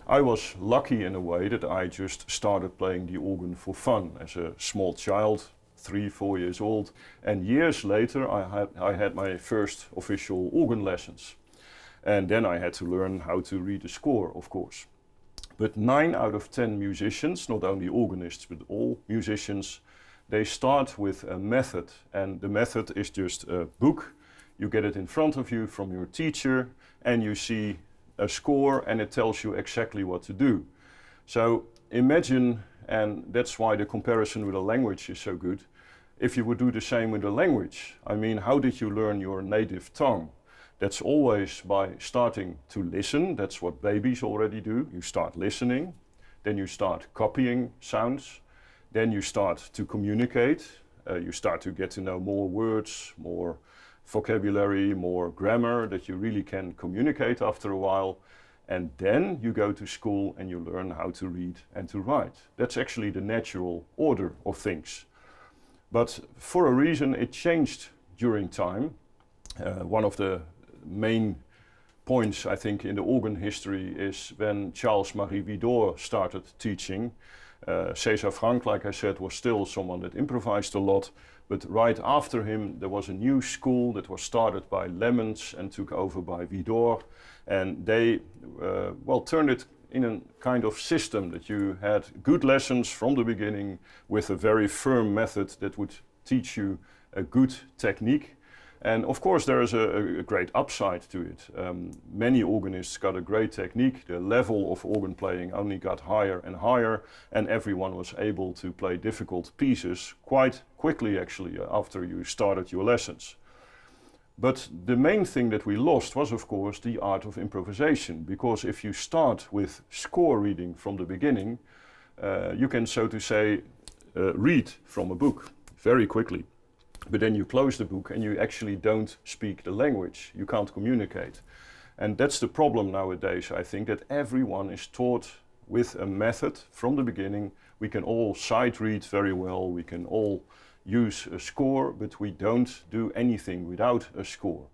I was lucky in a way that I just started playing the organ for fun as a small child, 3, 4 years old. And years later I had my first official organ lessons. And then I had to learn how to read a score, of course. But 9 out of 10 musicians, not only organists, but all musicians, they start with a method. And the method is just a book. You get it in front of you from your teacher, and you see a score, and it tells you exactly what to do. So imagine, and that's why the comparison with a language is so good, if you would do the same with a language. I mean, how did you learn your native tongue? That's always by starting to listen. That's what babies already do. You start listening, then you start copying sounds, then you start to communicate. You start to get to know more words, more vocabulary, more grammar that you really can communicate after a while. And then you go to school and you learn how to read and to write. That's actually the natural order of things. But for a reason it changed during time. One of the main points, I think, in the organ history is when Charles-Marie Widor started teaching. César Franck, like I said, was still someone that improvised a lot, but right after him there was a new school that was started by Lemmens and took over by Widor, and they turned it in a kind of system that you had good lessons from the beginning with a very firm method that would teach you a good technique. And of course there is a great upside to it. Many organists got a great technique. The level of organ playing only got higher and higher, and everyone was able to play difficult pieces quite quickly actually after you started your lessons. But the main thing that we lost was of course the art of improvisation, because if you start with score reading from the beginning, you can, so to say, read from a book very quickly. But then you close the book and you actually don't speak the language. You can't communicate. And that's the problem nowadays, I think, that everyone is taught with a method from the beginning. We can all sight read very well, we can all use a score, but we don't do anything without a score.